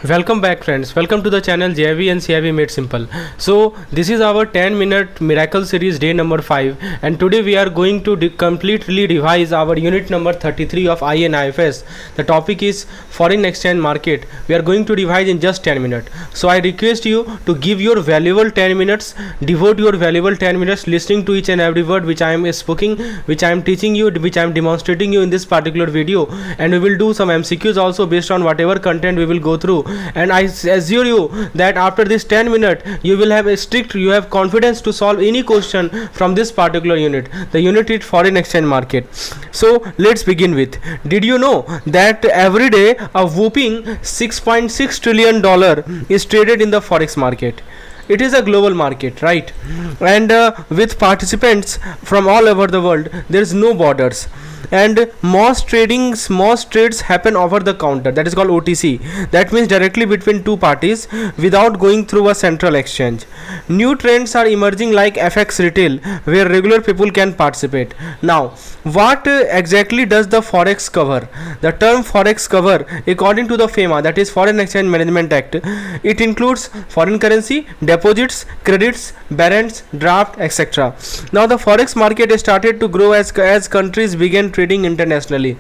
Welcome back friends, welcome to the channel Jaiib and CIB Made Simple. So this is our 10-minute miracle series day number 5, and today we are going to completely revise our unit number 33 of Ie&Ifs. The topic is foreign exchange market. We are going to revise in just 10 minutes. So I request you to give your valuable 10 minutes, devote your valuable 10 minutes listening to each and every word which I am speaking, which I am teaching you, which I am demonstrating you in this particular video, and we will do some MCQs also based on whatever content we will go through. And I assure you that after this 10 minutes you will have you have confidence to solve any question from this particular unit. The unit is foreign exchange market. So let's begin with, did you know that every day a whopping $6.6 trillion is traded in the forex market? It is a global market, right? And with participants from all over the world, there is no borders, and most trades happen over the counter, that is called OTC. That means directly between two parties without going through a central exchange. New trends are emerging like FX retail, where regular people can participate. Now what exactly does the forex cover? The term forex cover, according to the FEMA, that is Foreign Exchange Management Act, it includes foreign currency, deposits, credits, barrants, draft, etc. Now the forex market started to grow as countries began trading internationally,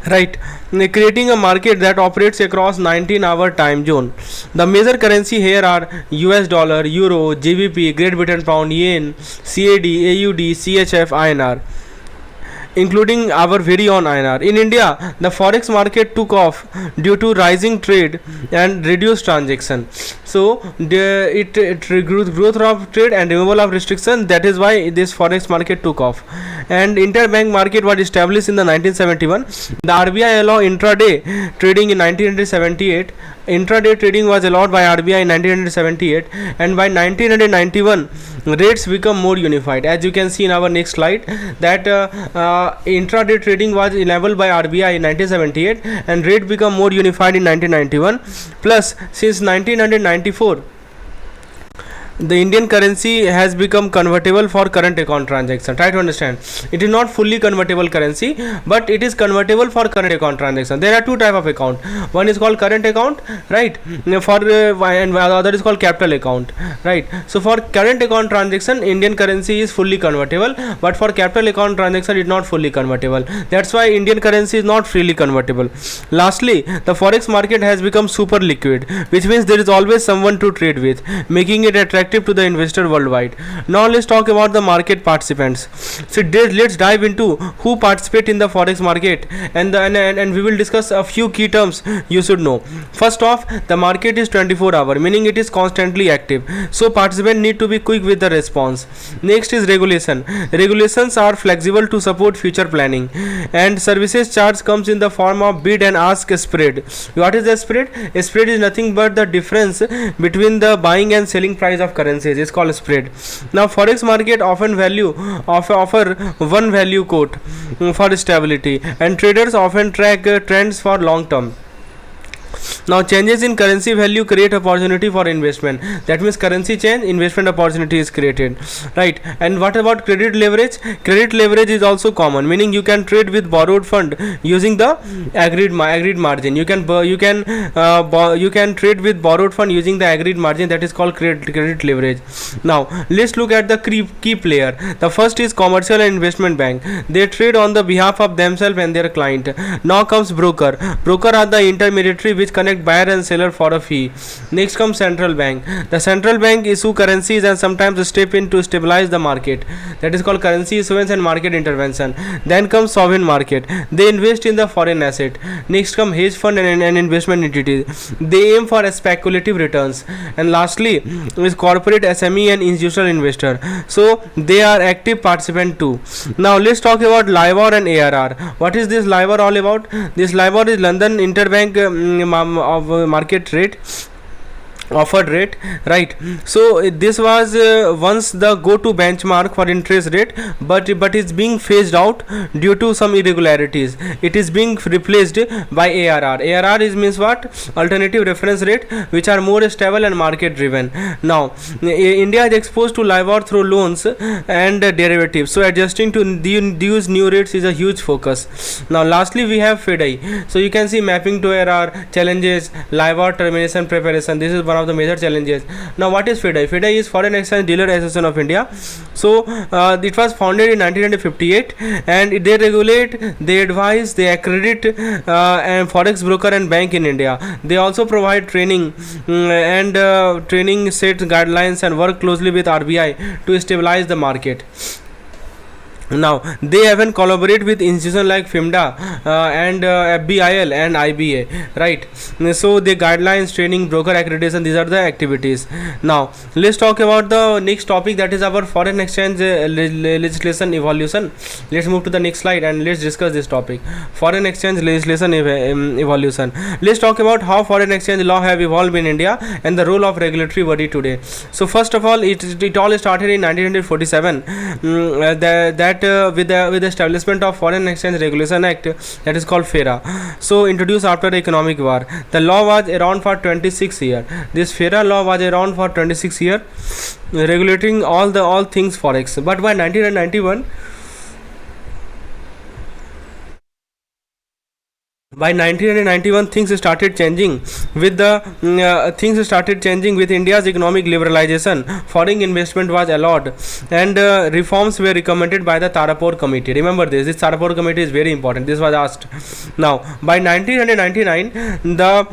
right, creating a market that operates across 19-hour time zone. The major currency here are US dollar, euro, GBP, Great Britain pound, yen, CAD, AUD, CHF, INR, including our very own INR. In India, the forex market took off due to rising trade and reduced transaction. So growth of trade and removal of restriction, that is why this forex market took off. And interbank market was established in the 1971. The RBI allowed intraday trading in 1978. Intraday trading was allowed by RBI in 1978, and by 1991 rates become more unified. As you can see in our next slide, that intraday trading was enabled by RBI in 1978 and rate become more unified in 1991. Plus, since 1994 the Indian currency has become convertible for current account transaction. Try to understand, it is not fully convertible currency, but it is convertible for current account transaction. There are two type of account. One is called current account, right, for and the other is called capital account, right. So for current account transaction, Indian currency is fully convertible, but for capital account transaction it is not fully convertible. That's why Indian currency is not freely convertible. Lastly, the forex market has become super liquid, which means there is always someone to trade with, making it attractive to the investor worldwide. Now let's talk about the market participants. So let's dive into who participate in the forex market, and we will discuss a few key terms you should know. First off, the market is 24-hour, meaning it is constantly active, so participants need to be quick with the response. Next is regulation. Regulations are flexible to support future planning, and services charge comes in the form of bid and ask spread. What is the spread? A spread is nothing but the difference between the buying and selling price of currencies, is called spread. Now forex market often offer one value quote for stability, and traders often track trends for long term. Now changes in currency value create opportunity for investment. That means currency change, investment opportunity is created, right. And what about credit leverage? Credit leverage is also common, meaning you can trade with borrowed fund using the agreed margin. You can trade with borrowed fund using the agreed margin, that is called credit leverage. Now let's look at the key player. The first is commercial and investment bank. They trade on the behalf of themselves and their client. Now comes broker. Broker are the intermediary which connect buyer and seller for a fee. Next comes central bank. The central bank issue currencies and sometimes step in to stabilize the market. That is called currency issuance and market intervention. Then comes sovereign market. They invest in the foreign asset. Next come hedge fund and investment entities. They aim for speculative returns. And lastly is corporate, SME and institutional investor. So they are active participant too. Now let's talk about LIBOR and ARR. What is this LIBOR all about? This LIBOR is London Interbank of market rate. offered rate, right? So this was once the go-to benchmark for interest rate, but it's being phased out due to some irregularities. It is being replaced by ARR. ARR is means what? Alternative reference rate, which are more stable and market driven. Now India is exposed to LIBOR through loans and derivatives, so adjusting to these new rates is a huge focus. Now lastly we have FEDI. So you can see mapping to ARR, challenges, LIBOR termination preparation. This is one of the major challenges. Now what is FEDI? FEDI is Foreign Exchange Dealer Association of India. So it was founded in 1958, and they regulate, they advise, they accredit and forex broker and bank in India. They also provide training and training, set guidelines, and work closely with RBI to stabilize the market. Now they even collaborate with institutions like FIMDA and FBIL and IBA, right? So the guidelines, training, broker accreditation, these are the activities. Now let's talk about the next topic, that is our foreign exchange legislation evolution. Let's move to the next slide and let's discuss this topic, foreign exchange legislation evolution. Let's talk about how foreign exchange law have evolved in India and the role of regulatory body today. So first of all, it all started in 1947 with the establishment of Foreign Exchange Regulation Act, that is called FERA. So introduced after the economic war. The law was around for 26 years. This FERA law was around for 26 years, regulating all things forex. But by 1991, things started changing with India's economic liberalization. Foreign investment was allowed, and reforms were recommended by the Tarapur Committee. Remember this Tarapur Committee is very important. This was asked. Now by 1999, the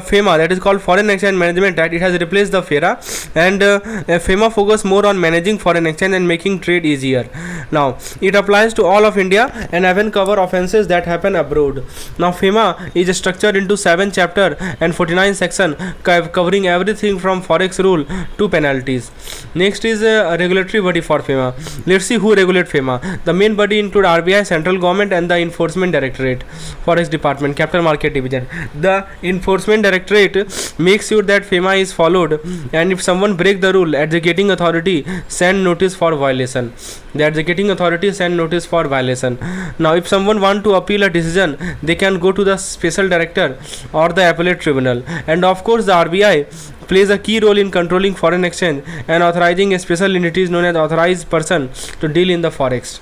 FEMA, that is called Foreign Exchange Management Act, it has replaced the FERA, and FEMA focus more on managing foreign exchange and making trade easier. Now it applies to all of India and even cover offences that happen abroad. Now FEMA is structured into 7 chapters and 49 sections, covering everything from forex rule to penalties. Next is a regulatory body for FEMA. Let's see who regulates FEMA. The main body include RBI, central government, and the Enforcement Directorate, Forex Department, Capital Market Division. The Enforcement Directorate makes sure that FEMA is followed, and if someone break the rule, executing authority send notice for violation. The executing authority send notice for violation. Now if someone want to appeal a decision, they can go to the special director or the appellate tribunal. And of course the RBI plays a key role in controlling foreign exchange and authorizing a special entities known as authorized person to deal in the forex.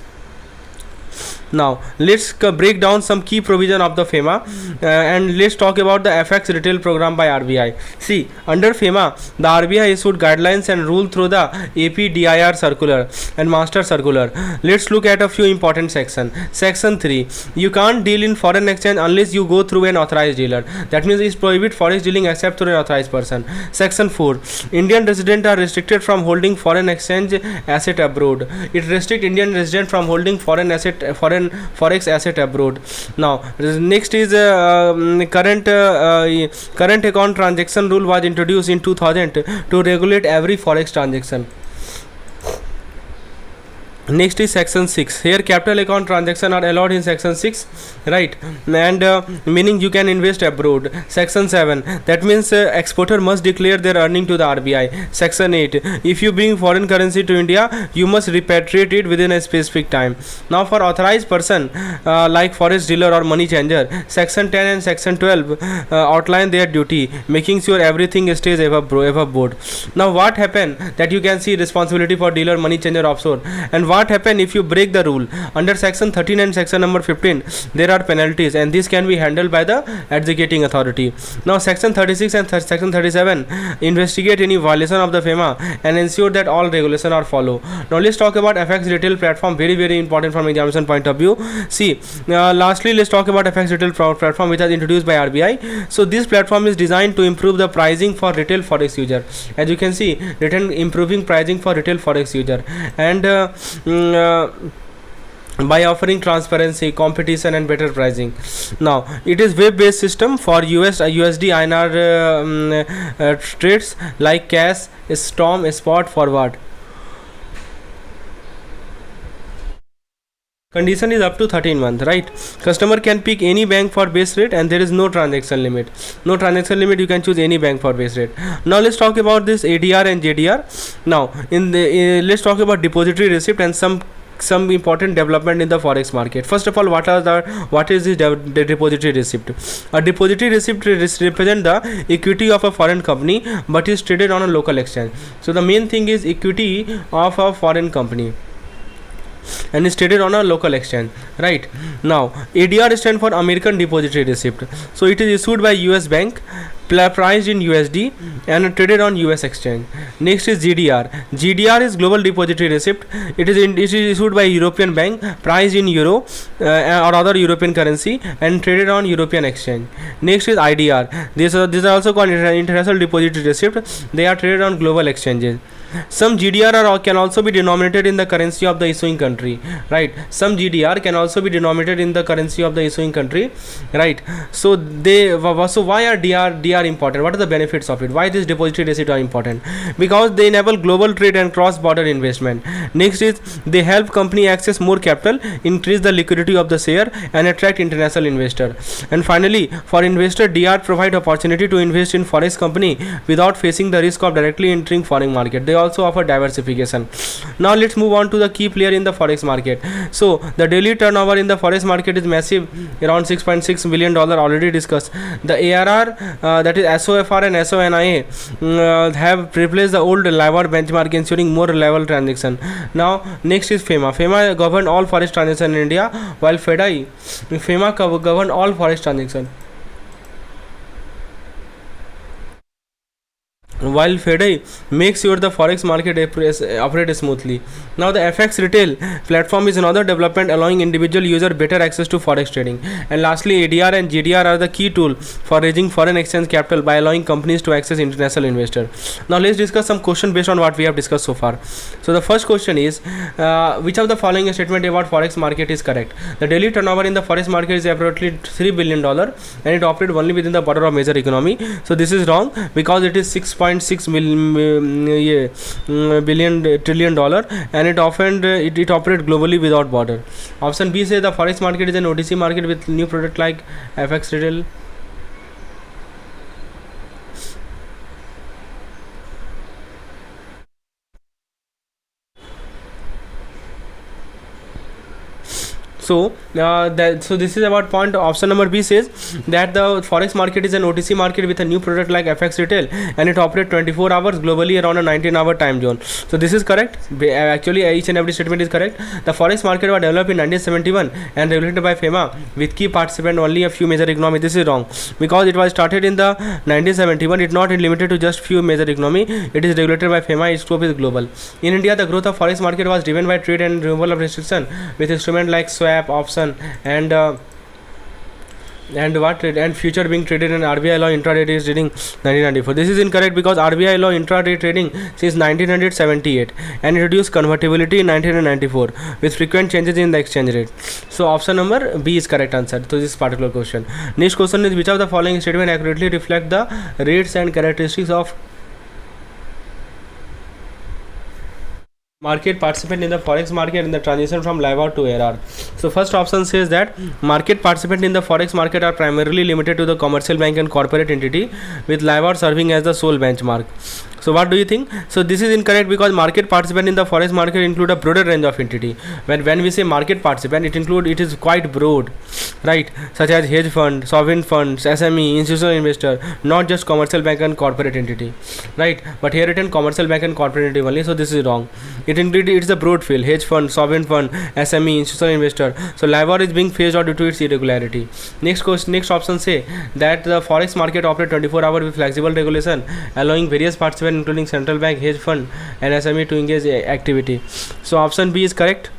Now let's break down some key provision of the FEMA and let's talk about the FX retail program by RBI. See, under FEMA, the RBI issued guidelines and rule through the APDIR circular and master circular. Let's look at a few important sections. Section 3, you can't deal in foreign exchange unless you go through an authorized dealer. That means it prohibits forex dealing except through an authorized person. Section 4, Indian residents are restricted from holding foreign exchange asset abroad. It restricts Indian residents from holding foreign forex asset abroad. Now next is current account transaction rule was introduced in 2000 to regulate every forex transaction. Next is section 6. Here capital account transactions are allowed in section 6, right? And meaning you can invest abroad. Section 7, that means exporter must declare their earning to the RBI. Section 8, if you bring foreign currency to India, you must repatriate it within a specific time. Now for authorized person like forex dealer or money changer, section 10 and section 12 outline their duty, making sure everything stays above board. Now what happened, that you can see responsibility for dealer, money changer, offshore, and what happen if you break the rule. Under section 13 and section number 15 there are penalties, and this can be handled by the executing authority. Now section 36 and section 37 investigate any violation of the FEMA and ensure that all regulations are followed. Now let's talk about FX retail platform, very important from examination point of view. See, lastly let's talk about FX retail platform, which was introduced by RBI. So this platform is designed to improve the pricing for retail forex user. As you can see, improving pricing for retail forex user, and by offering transparency, competition, and better pricing. Now it is web-based system for USD INR trades like cash, storm, spot, forward. Condition is up to 13 months, right? Customer can pick any bank for base rate and there is no transaction limit. No transaction limit, you can choose any bank for base rate. Now let's talk about this ADR and JDR. Now in the let's talk about depository receipt and some important development in the forex market. First of all, what is the depository receipt? A depository receipt represent the equity of a foreign company but is traded on a local exchange. So the main thing is equity of a foreign company and is traded on a local exchange, right? Now ADR stands for American Depository Receipt. So it is issued by US bank, priced in USD and traded on US exchange. Next is GDR. GDR is Global Depository Receipt. It is issued by European bank, priced in euro or other European currency and traded on European exchange. Next is IDR. These are also called International Depository Receipt. They are traded on global exchanges. Some GDR can also be denominated in the currency of the issuing country, right? Some GDR can also be denominated in the currency of the issuing country, right? So why are DR important? What are the benefits of it? Why these depository receipts are important? Because they enable global trade and cross-border investment. Next is they help company access more capital, increase the liquidity of the share and attract international investor. And finally, for investor, DR provide opportunity to invest in forex company without facing the risk of directly entering foreign market. They also offer diversification. Now let's move on to the key player in the forex market. So the daily turnover in the forex market is massive, around $6.6 billion, already discussed. The ARR, that is SOFR and SONIA, have replaced the old LIBOR benchmark, ensuring more reliable transaction. Now next is FEMA. FEMA govern all forex transactions in India, while FEMA govern all forex transactions. While FEDI makes sure the forex market operates smoothly. Now the FX retail platform is another development allowing individual user better access to forex trading. And lastly, ADR and GDR are the key tool for raising foreign exchange capital by allowing companies to access international investor. Now let's discuss some questions based on what we have discussed so far. So the first question is, which of the following statement about forex market is correct? The daily turnover in the forex market is approximately $3 billion and it operates only within the border of major economy. So this is wrong because it is $6.6 trillion and it operates globally without border. Option B says the forex market is an OTC market with new product like FX retail. So this is about point. Option number B says that the forex market is an OTC market with a new product like FX retail and it operates 24 hours globally around a 19-hour time zone. So this is correct. Actually each and every statement is correct. The forex market was developed in 1971 and regulated by FEMA with key participant only a few major economies. This is wrong because it was started in the 1971. It not limited to just few major economy. It is regulated by FEMA. Its scope is global. In India, the growth of forex market was driven by trade and removal of restriction with instruments like swap, option and future being traded in RBI law intraday trading 1994. This is incorrect because RBI law intraday trading since 1978 and introduced convertibility in 1994 with frequent changes in the exchange rate. So option number B is correct answer to this particular question. Next question is, which of the following statement accurately reflect the rates and characteristics of market participant in the forex market in the transition from LIBOR to ARR? So first option says that market participant in the forex market are primarily limited to the commercial bank and corporate entity, with LIBOR serving as the sole benchmark. So what do you think? So this is incorrect because market participant in the forex market include a broader range of entity. When we say market participant, it is quite broad, right? Such as hedge fund, sovereign funds, SME, institutional investor, not just commercial bank and corporate entity, right? But here written commercial bank and corporate entity only. So this is wrong. It's a broad field: hedge fund, sovereign fund, SME, institutional investor. So LIBOR is being phased out due to its irregularity. Next option say that the forex market operates 24 hours with flexible regulation, allowing various participants including central bank, hedge fund and SME to engage activity. So option B is correct,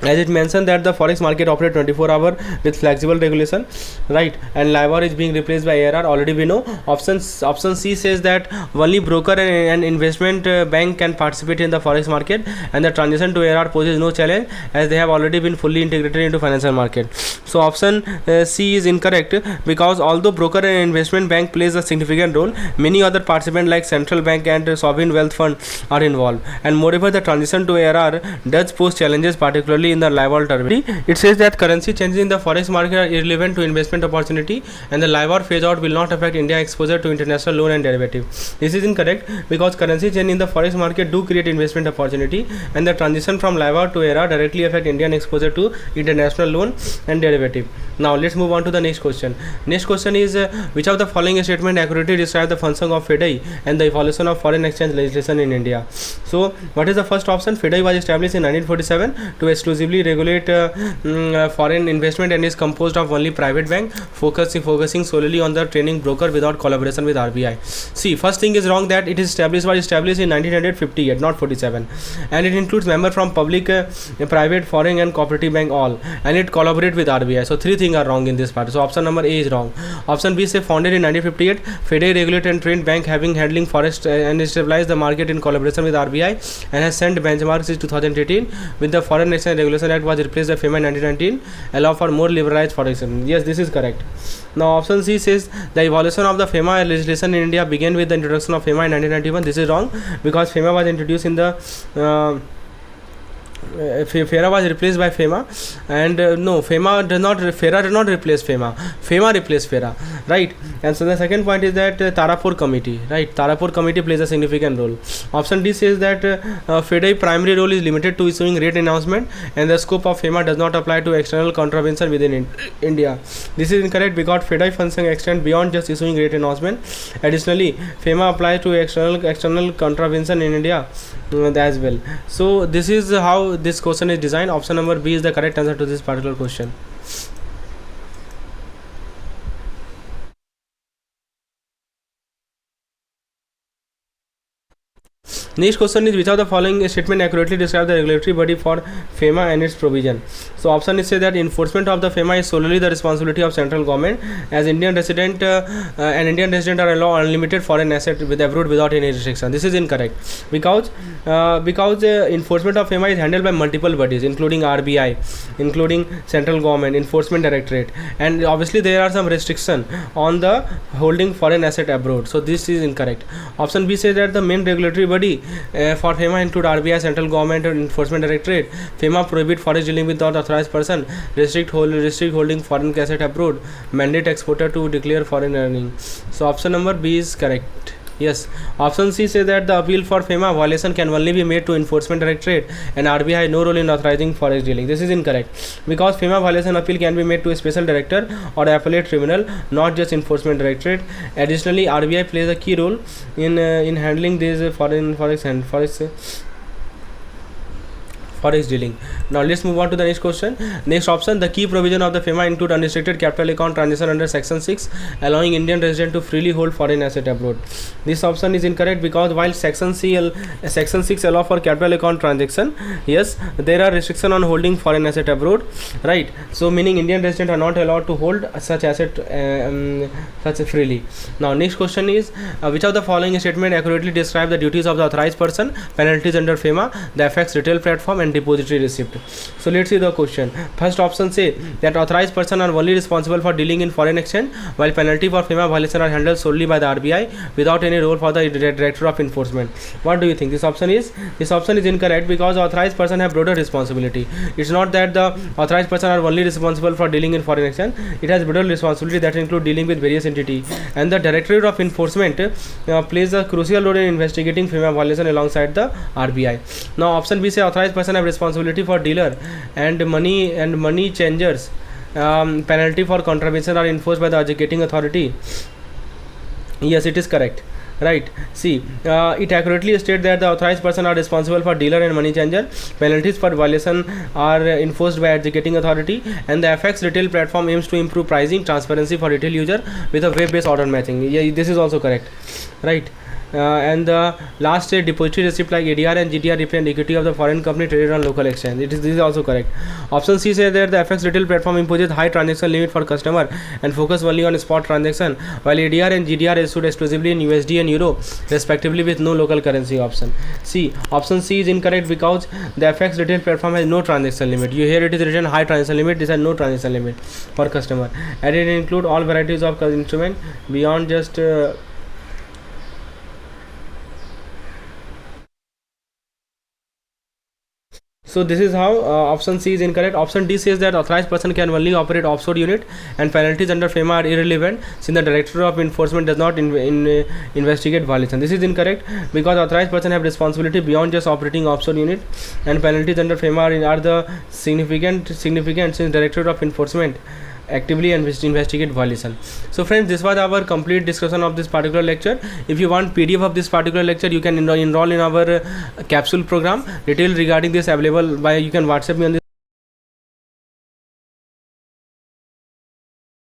as it mentioned that the forex market operates 24 hours with flexible regulation, right? And LIBOR is being replaced by ARR. Already we know. Option C says that only broker and investment bank can participate in the forex market, and the transition to ARR poses no challenge as they have already been fully integrated into financial market. So option C is incorrect because although broker and investment bank plays a significant role, many other participants like central bank and sovereign wealth fund are involved, and moreover the transition to ARR does pose challenges, particularly in the LIBOR turbulence. It says that currency changes in the forex market are irrelevant to investment opportunity, and the LIBOR phase out will not affect India exposure to international loan and derivative. This is incorrect because currency change in the forex market do create investment opportunity, and the transition from LIBOR to ERA directly affect Indian exposure to international loan and derivative. Now let's move on to the next question. Next question is which of the following statement accurately describe the function of FDI and the evolution of foreign exchange legislation in India? So what is the first option? FDI was established in 1947 to exclusively regulate foreign investment and is composed of only private bank focusing solely on the training broker without collaboration with RBI. See, first thing is wrong that it is established in 1958, not 47, and it includes member from public, private, foreign and cooperative bank all, and it collaborate with RBI. So three things are wrong in this part. So option number A is wrong. Option B say founded in 1958, FDI regulate and trained bank having handling forest and stabilize the market in collaboration with RBI and has sent benchmarks in 2018 with the Foreign Exchange Regulation Act was replaced by FEMA in 1919, allow for more liberalized forex. Yes, this is correct. Now option C says the evolution of the FEMA legislation in India began with the introduction of FEMA in 1991. This is wrong because FEMA was introduced in the FERA was replaced by FEMA, and no, FERA did not replace FEMA. FEMA replaced FERA, right? And so the second point is that Tarapur committee, right? Tarapur committee plays a significant role. Option D says that FEDI primary role is limited to issuing rate announcement, and the scope of FEMA does not apply to external contravention within India. This is incorrect because FEDI function extend beyond just issuing rate announcement. Additionally, FEMA applies to external contravention in India as well. So this is how this question is designed. Option number B is the correct answer to this particular question. Next question is which of the following statement accurately describe the regulatory body for FEMA and its provision? So option is say that enforcement of the FEMA is solely the responsibility of central government, as Indian resident are allowed unlimited foreign asset with abroad without any restriction. This is incorrect because enforcement of FEMA is handled by multiple bodies including RBI, including central government, enforcement directorate, and obviously there are some restriction on the holding foreign asset abroad. So this is incorrect. Option B says that the main regulatory body for FEMA include RBI, central government and enforcement directorate. FEMA prohibit forex dealing with not authorized person, restrict holding foreign asset abroad, mandate exporter to declare foreign earning. So option number B is correct. Yes. Option C says that the appeal for FEMA violation can only be made to enforcement directorate and RBI has no role in authorizing forex dealing. This is incorrect because FEMA violation appeal can be made to a special director or appellate tribunal, not just enforcement directorate. Additionally, RBI plays a key role in handling these foreign forex and forex dealing. Now let's move on to the next question. Next option, the key provision of the FEMA include unrestricted capital account transaction under section 6, allowing Indian resident to freely hold foreign asset abroad. This option is incorrect because while section 6 allow for capital account transaction, yes, there are restriction on holding foreign asset abroad, right? So meaning Indian resident are not allowed to hold such asset such freely. Now next question is which of the following statement accurately describe the duties of the authorized person, penalties under FEMA, the FX retail platform and depository receipt? So let's see the question. First option say that authorized person are only responsible for dealing in foreign exchange, while penalty for FEMA violation are handled solely by the RBI without any role for the director of enforcement. What do you think? This option is incorrect because authorized person have broader responsibility. It's not that the authorized person are only responsible for dealing in foreign exchange. It has broader responsibility that include dealing with various entity, and the directorate of enforcement plays a crucial role in investigating FEMA violation alongside the RBI. Now option B say authorized person have responsibility for dealer and money changers. Penalty for contravention are enforced by the adjudicating authority. Yes, it is correct, right? See, it accurately states that the authorized person are responsible for dealer and money changer. Penalties for violation are enforced by adjudicating authority, and the FX retail platform aims to improve pricing transparency for retail user with a web-based order matching. Yeah, this is also correct, right? And the last depository receipt like ADR and GDR represent equity of the foreign company traded on local exchange. This is also correct. Option C says that the FX retail platform imposes high transaction limit for customer and focus only on spot transaction, while ADR and GDR is issued exclusively in USD and Euro respectively with no local currency. Option C is incorrect because the FX retail platform has no transaction limit. You hear it is written high transaction limit. This has no transaction limit for customer, and it include all varieties of instrument beyond just So this is how option C is incorrect. Option D says that authorized person can only operate offshore unit and penalties under FEMA are irrelevant since the director of enforcement does not investigate violation. This is incorrect because authorized person have responsibility beyond just operating offshore unit, and penalties under FEMA are the significant since director of enforcement actively investigate violation. So friends, this was our complete discussion of this particular lecture. If you want PDF of this particular lecture, you can enroll in our capsule program. Detail regarding this available by, you can WhatsApp me on this